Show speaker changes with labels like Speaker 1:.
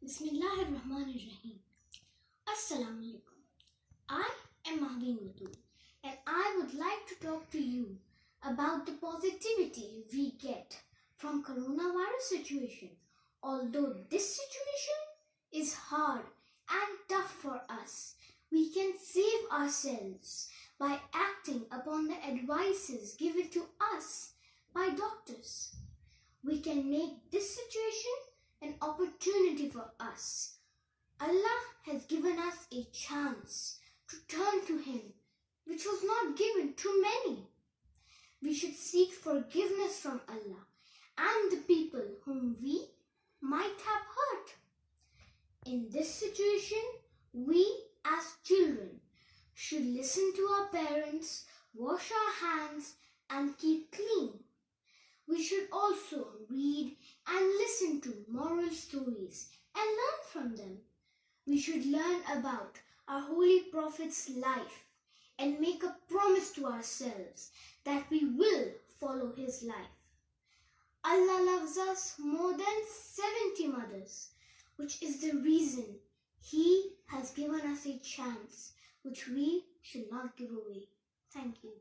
Speaker 1: Bismillahirrahmanirrahim. Assalamu alaikum. I am Mahveen Batool and I would like to talk to you about the positivity we get from coronavirus situation. Although this situation is hard and tough for us, we can save ourselves by acting upon the advices given to us by doctors. We can make this situation an opportunity for us. Allah has given us a chance to turn to Him, which was not given to many. We should seek forgiveness from Allah and the people whom we might have hurt. In this situation, we as children should listen to our parents, wash our hands and keep clean. We should also read and listen to moral stories and learn from them. We should learn about our Holy Prophet's life and make a promise to ourselves that we will follow his life. Allah loves us more than 70 mothers, which is the reason He has given us a chance which we should not give away. Thank you.